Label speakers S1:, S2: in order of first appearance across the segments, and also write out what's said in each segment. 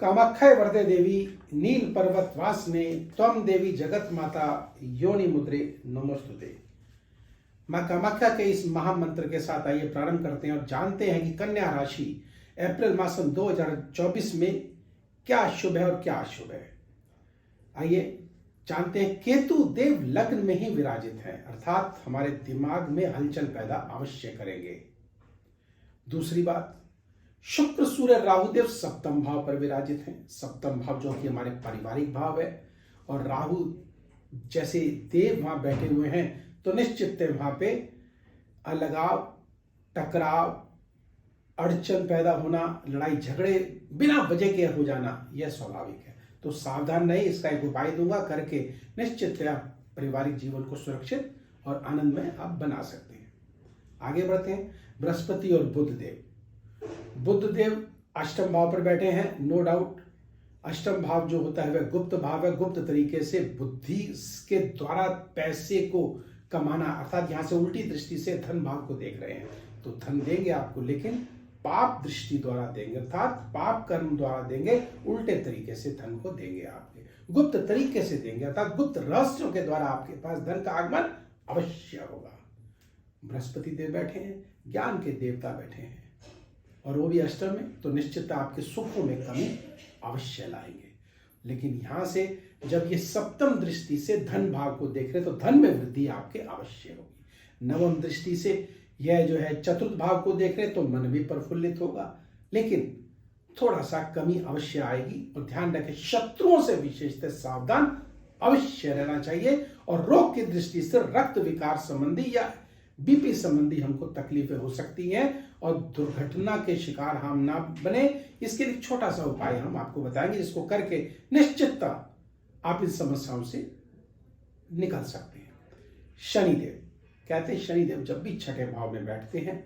S1: कामाख्याय वरदे देवी नील पर्वत वासने त्वम देवी जगत माता योनि मुद्रे नमोस्तुते। मां कामाख्या के इस महामंत्र के साथ आइए प्रारंभ करते हैं और जानते हैं कि कन्या राशि अप्रैल मासन 2024 में क्या शुभ है और क्या अशुभ है। आइए जानते हैं। केतु देव लग्न में ही विराजित है, अर्थात हमारे दिमाग में हलचल पैदा अवश्य करेंगे। दूसरी बात, शुक्र सूर्य राहु देव सप्तम भाव पर विराजित हैं। सप्तम भाव जो कि हमारे पारिवारिक भाव है, और राहु जैसे देव वहां बैठे हुए हैं तो निश्चित है वहां पे अलगाव, टकराव, अड़चन पैदा होना, लड़ाई झगड़े बिना वजह के हो जाना, यह स्वाभाविक है। तो सावधान नहीं, इसका एक उपाय दूंगा, करके निश्चित है आप पारिवारिक जीवन को सुरक्षित और आनंदमय आप बना सकते हैं। आगे बढ़ते हैं। बृहस्पति और बुध देव। बुध देव अष्टम भाव पर बैठे हैं। नो डाउट अष्टम भाव जो होता है वह गुप्त भाव है। गुप्त तरीके से बुद्धि के द्वारा पैसे को कमाना, अर्थात यहां से उल्टी दृष्टि से धन भाव को देख रहे हैं, तो धन देंगे आपको, लेकिन पाप दृष्टि द्वारा देंगे, अर्थात पाप कर्म द्वारा देंगे, उल्टे तरीके से धन को देंगे आपके, गुप्त तरीके से देंगे, अर्थात गुप्त रहस्यों के द्वारा आपके पास धन का आगमन अवश्य होगा। बृहस्पति देव बैठे हैं, ज्ञान के देवता बैठे हैं, और वो भी अष्टम में, तो निश्चित आपके सुखों में कमी अवश्य लाएंगे। लेकिन यहां से जब ये सप्तम दृष्टि से धन भाव को देख रहे तो धन में वृद्धि आपके अवश्य होगी। नवम दृष्टि से यह जो है चतुर्थ भाव को देख रहे तो मन भी प्रफुल्लित होगा, लेकिन थोड़ा सा कमी अवश्य आएगी। और ध्यान रखें, शत्रुओं से विशेषतः सावधान अवश्य रहना चाहिए। और रोग की दृष्टि से रक्त विकार संबंधी या बीपी संबंधी हमको तकलीफें हो सकती हैं, और दुर्घटना के शिकार हम ना बने, इसके लिए छोटा सा उपाय हम आपको बताएंगे, जिसको करके निश्चितता आप इन समस्याओं से निकल सकते हैं। शनिदेव कहते हैं, शनिदेव जब भी छठे भाव में बैठते हैं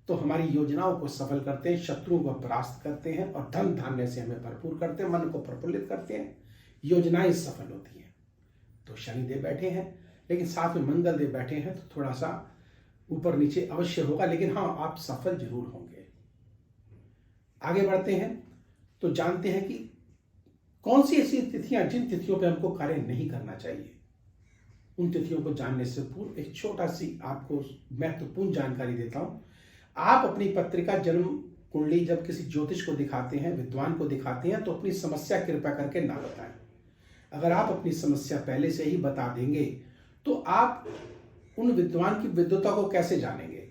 S1: तो हमारी योजनाओं को सफल करते हैं, शत्रुओं को परास्त करते हैं, और धन धान्य से हमें भरपूर करते हैं, मन को प्रफुल्लित करते हैं, योजनाएं सफल होती हैं। तो शनिदेव बैठे हैं, लेकिन साथ में मंगल देव बैठे हैं, तो थोड़ा सा ऊपर नीचे अवश्य होगा, लेकिन हाँ आप सफल जरूर होंगे। आगे बढ़ते हैं तो जानते हैं कि कौन सी ऐसी तिथियां, जिन तिथियों पर हमको कार्य नहीं करना चाहिए। उन तिथियों को जानने से पूर्व एक छोटा सी आपको महत्वपूर्ण जानकारी देता हूं। आप अपनी पत्रिका जन्म कुंडली जब किसी ज्योतिष को दिखाते हैं, विद्वान को दिखाते हैं, तो अपनी समस्या कृपया करके ना बताएं। अगर आप अपनी समस्या पहले से ही बता देंगे तो आप उन विद्वान की विद्वता को कैसे जानेंगे।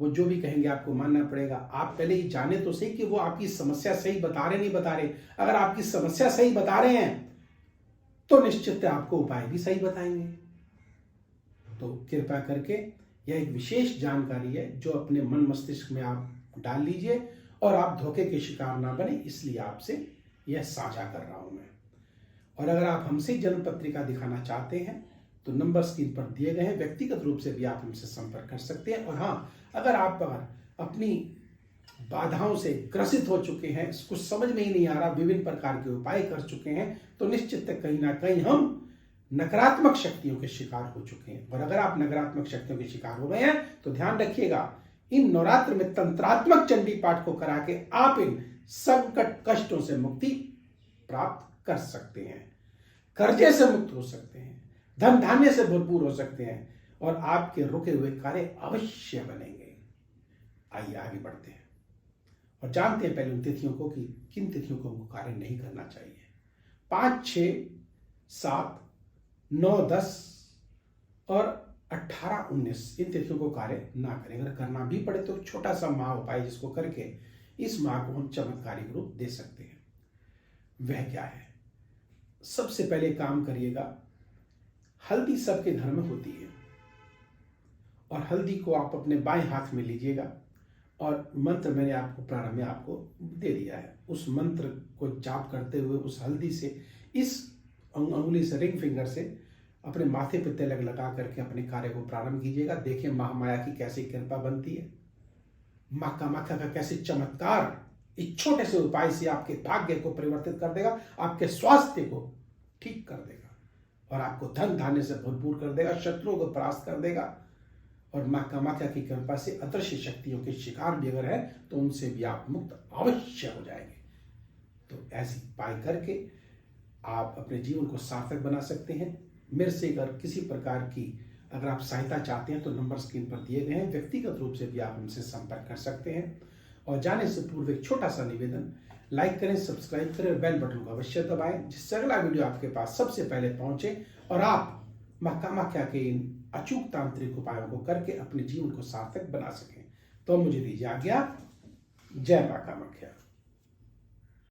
S1: वो जो भी कहेंगे आपको मानना पड़ेगा। आप पहले ही जाने तो सही कि वो आपकी समस्या सही बता रहे नहीं बता रहे। अगर आपकी समस्या सही बता रहे हैं तो निश्चित आपको उपाय भी सही बताएंगे। तो कृपया करके यह एक विशेष जानकारी है जो अपने मन मस्तिष्क में आप डाल लीजिए, और आप धोखे के शिकार ना बने, इसलिए आपसे यह साझा कर रहा हूं मैं। और अगर आप हमसे जन्म पत्रिका दिखाना चाहते हैं तो नंबर स्क्रीन पर दिए गए हैं, व्यक्तिगत रूप से भी आप हमसे संपर्क कर सकते हैं। और हाँ, अगर आप अपनी बाधाओं से ग्रसित हो चुके हैं, कुछ समझ में ही नहीं आ रहा, विभिन्न प्रकार के उपाय कर चुके हैं, तो निश्चित कहीं ना कहीं हम नकारात्मक शक्तियों के शिकार हो चुके हैं। और अगर आप नकारात्मक शक्तियों के शिकार हो गए हैं तो ध्यान रखिएगा, इन नवरात्र में तंत्रात्मक चंडी पाठ को करा के आप इन संकट कष्टों से मुक्ति प्राप्त कर सकते हैं, कर्जे से मुक्त हो सकते हैं, धन धान्य से भरपूर हो सकते हैं, और आपके रुके हुए कार्य अवश्य बनेंगे। आइए आगे बढ़ते हैं और जानते हैं पहले उन तिथियों को कि किन तिथियों को हमको कार्य नहीं करना चाहिए। 5, 6, 7, 9, 10 और 18, 19 इन तिथियों को कार्य ना करें। अगर करना भी पड़े तो छोटा सा महा उपाय जिसको करके इस माह को हम चमत्कारिक रूप दे सकते हैं। वह क्या है? सबसे पहले काम करिएगा, हल्दी सबके घर में होती है, और हल्दी को आप अपने बाएं हाथ में लीजिएगा, और मंत्र मैंने आपको प्रारंभ में आपको दे दिया है। उस मंत्र को जाप करते हुए उस हल्दी से, इस अंगुली से, रिंग फिंगर से अपने माथे पे तिलक लगा करके अपने कार्य को प्रारंभ कीजिएगा। देखिए महामाया की कैसी कृपा बनती है, माँ कामाख्या का कैसे चमत्कार एक छोटे से उपाय से आपके भाग्य को परिवर्तित कर देगा, आपके स्वास्थ्य को ठीक कर देगा, और आपको धन धान्य से भरपूर कर देगा, शत्रुओं को परास्त कर देगा। और माँ कामाख्या की कृपा से अदृश्य शक्तियों के शिकार भी अगर है तो उनसे भी आप मुक्त अवश्य हो जाएंगे। तो ऐसी उपाय करके आप अपने जीवन को सार्थक बना सकते हैं। मेरे से अगर किसी प्रकार की अगर आप सहायता चाहते हैं तो नंबर स्क्रीन पर दिए गए हैं, व्यक्तिगत रूप से भी आप हमसे संपर्क कर सकते हैं। और जाने से पूर्व एक छोटा सा निवेदन, लाइक करें, सब्सक्राइब करें और बेल बटन को अवश्य दबाएं, जिससे अगला वीडियो आपके पास सबसे पहले पहुंचे और आप मां कामाख्या के इन अचूक तांत्रिक उपायों को करके अपने जीवन को सार्थक बना सकें। तो मुझे दीजिए आज्ञा। जय मां कामाख्या।